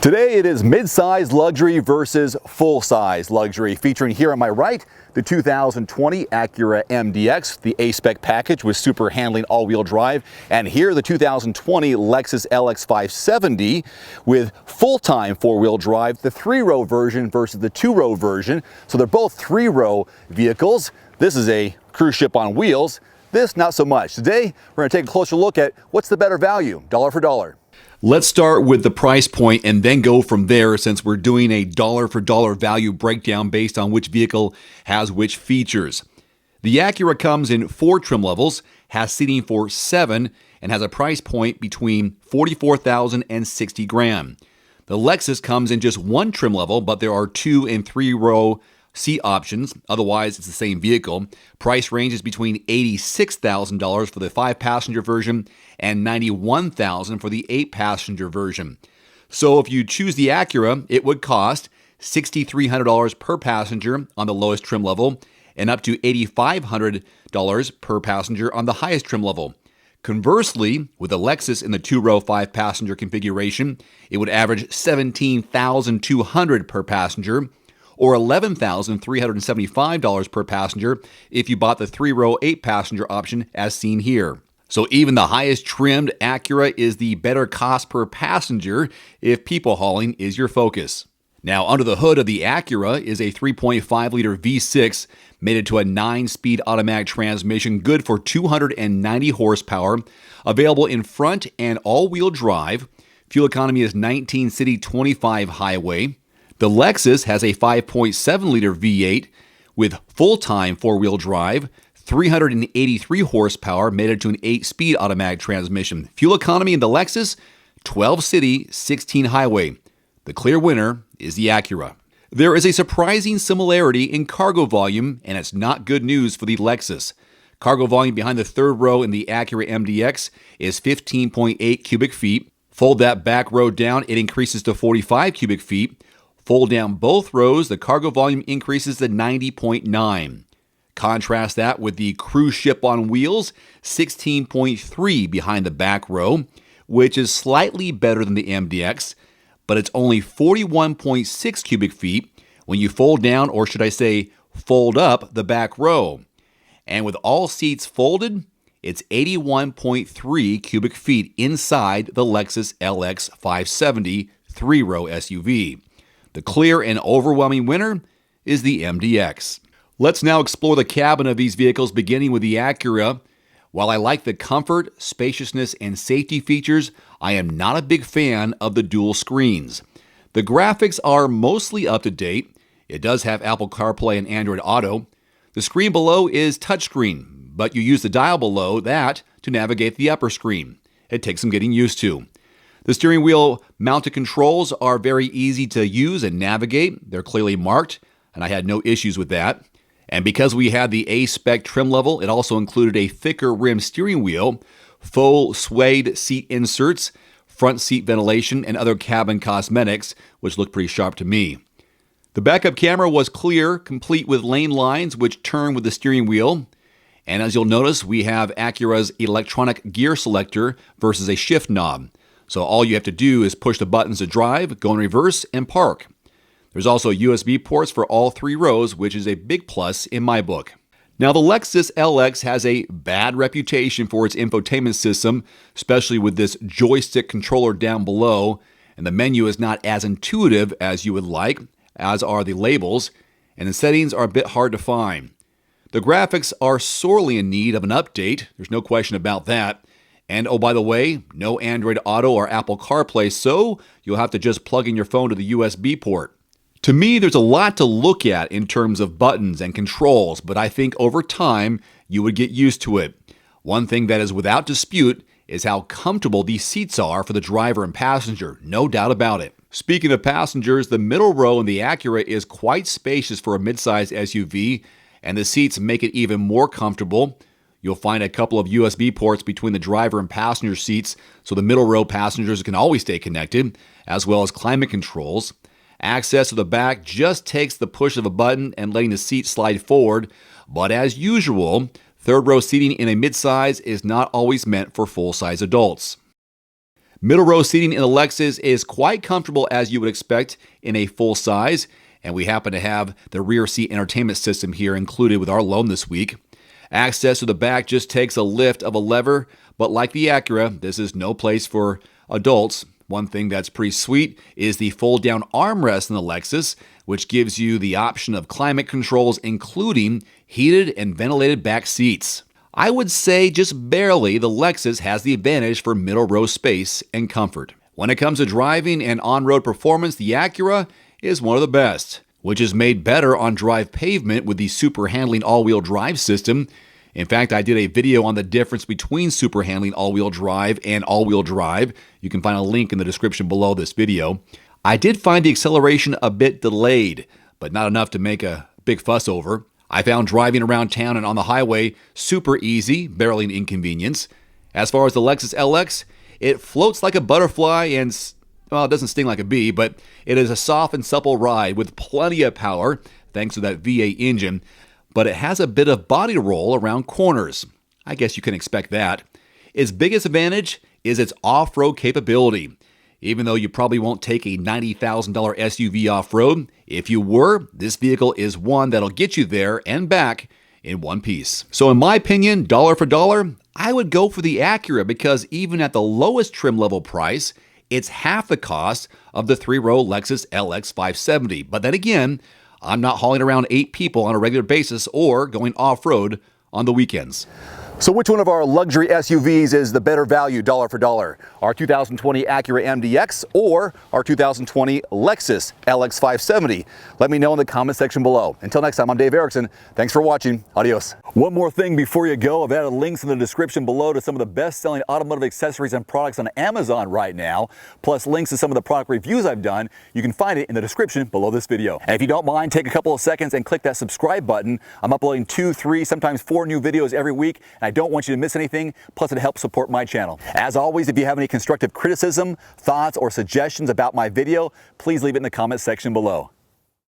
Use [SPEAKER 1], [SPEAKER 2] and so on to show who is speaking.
[SPEAKER 1] Today it is mid-size luxury versus full-size luxury, featuring here on my right the 2020 Acura MDX, the A-Spec package with super handling all-wheel drive, and here the 2020 Lexus LX 570 with full-time four-wheel drive, the three-row version versus the two-row version. So they're both three-row vehicles. This is a cruise ship on wheels. This, not so much. Today, we're going to take a closer look at what's the better value, dollar for dollar.
[SPEAKER 2] Let's start with the price point and then go from there, since we're doing a dollar for dollar value breakdown based on which vehicle has which features. The Acura comes in 4 trim levels, has seating for 7, and has a price point between $44,000 and $60,000. The Lexus comes in just 1 trim level, but there are 2 and 3 row seat options. Otherwise, it's the same vehicle. Price ranges between $86,000 for the 5-passenger version and $91,000 for the 8-passenger version. So if you choose the Acura, it would cost $6,300 per passenger on the lowest trim level and up to $8,500 per passenger on the highest trim level. Conversely, with the Lexus in the 2-row 5-passenger configuration, it would average $17,200 per passenger, or $11,375 per passenger if you bought the 3-row 8-passenger option as seen here. So even the highest trimmed Acura is the better cost per passenger if people hauling is your focus. Now, under the hood of the Acura is a 3.5-liter V6 mated to a 9-speed automatic transmission, good for 290 horsepower, available in front and all-wheel drive. Fuel economy is 19 city, 25 highway. The Lexus has a 5.7-liter V8 with full-time four-wheel drive, 383 horsepower, mated to an 8-speed automatic transmission. Fuel economy in the Lexus, 12 city, 16 highway. The clear winner is the Acura. There is a surprising similarity in cargo volume, and it's not good news for the Lexus. Cargo volume behind the third row in the Acura MDX is 15.8 cubic feet. Fold that back row down, it increases to 45 cubic feet. Fold down both rows, the cargo volume increases to 90.9. Contrast that with the cruise ship on wheels, 16.3 behind the back row, which is slightly better than the MDX, but it's only 41.6 cubic feet when you fold down, or should I say, fold up the back row. And with all seats folded, it's 81.3 cubic feet inside the Lexus LX 570 3-row SUV. The clear and overwhelming winner is the MDX. Let's now explore the cabin of these vehicles, beginning with the Acura. While I like the comfort, spaciousness, and safety features, I am not a big fan of the dual screens. The graphics are mostly up to date. It does have Apple CarPlay and Android Auto. The screen below is touchscreen, but you use the dial below that to navigate the upper screen. It takes some getting used to. The steering wheel mounted controls are very easy to use and navigate. They're clearly marked, and I had no issues with that. And because we had the A-Spec trim level, it also included a thicker rim steering wheel, full suede seat inserts, front seat ventilation, and other cabin cosmetics, which looked pretty sharp to me. The backup camera was clear, complete with lane lines which turn with the steering wheel. And as you'll notice, we have Acura's electronic gear selector versus a shift knob. So all you have to do is push the buttons to drive, go in reverse, and park. There's also USB ports for all 3 rows, which is a big plus in my book. Now, the Lexus LX has a bad reputation for its infotainment system, especially with this joystick controller down below, and the menu is not as intuitive as you would like, as are the labels, and the settings are a bit hard to find. The graphics are sorely in need of an update, there's no question about that. And oh, by the way, no Android Auto or Apple CarPlay, so you'll have to just plug in your phone to the USB port. To me, there's a lot to look at in terms of buttons and controls, but I think over time, you would get used to it. One thing that is without dispute is how comfortable these seats are for the driver and passenger, no doubt about it. Speaking of passengers, the middle row in the Acura is quite spacious for a midsize SUV, and the seats make it even more comfortable. You'll find a couple of USB ports between the driver and passenger seats, so the middle row passengers can always stay connected, as well as climate controls. Access to the back just takes the push of a button and letting the seat slide forward, but as usual, third row seating in a midsize is not always meant for full-size adults. Middle row seating in the Lexus is quite comfortable as you would expect in a full size, and we happen to have the rear seat entertainment system here included with our loan this week. Access to the back just takes a lift of a lever, but like the Acura, this is no place for adults. One thing that's pretty sweet is the fold-down armrest in the Lexus, which gives you the option of climate controls, including heated and ventilated back seats. I would say just barely the Lexus has the advantage for middle row space and comfort. When it comes to driving and on-road performance, the Acura is one of the best, which is made better on drive pavement with the super handling all-wheel drive system. In fact, I did a video on the difference between super handling all-wheel drive and all-wheel drive. You can find a link in the description below this video. I did find the acceleration a bit delayed, but not enough to make a big fuss over. I found driving around town and on the highway super easy, barely an inconvenience. As far as the Lexus LX, it floats like a butterfly and, well, it doesn't sting like a bee, but it is a soft and supple ride with plenty of power, thanks to that V8 engine. But it has a bit of body roll around corners. I guess you can expect that. Its biggest advantage is its off-road capability. Even though you probably won't take a $90,000 SUV off-road, if you were, this vehicle is one that'll get you there and back in one piece. So in my opinion, dollar for dollar, I would go for the Acura because even at the lowest trim level price, it's half the cost of the 3-row Lexus LX 570. But then again, I'm not hauling around 8 people on a regular basis or going off-road on the weekends.
[SPEAKER 1] So which one of our luxury SUVs is the better value dollar for dollar? Our 2020 Acura MDX or our 2020 Lexus LX 570? Let me know in the comment section below. Until next time, I'm Dave Erickson. Thanks for watching. Adios. One more thing before you go, I've added links in the description below to some of the best-selling automotive accessories and products on Amazon right now, plus links to some of the product reviews I've done. You can find it in the description below this video. And if you don't mind, take a couple of seconds and click that subscribe button. I'm uploading 2, 3, sometimes 4 new videos every week, and I don't want you to miss anything, plus it helps support my channel. As always, if you have any constructive criticism, thoughts, or suggestions about my video, please leave it in the comment section below.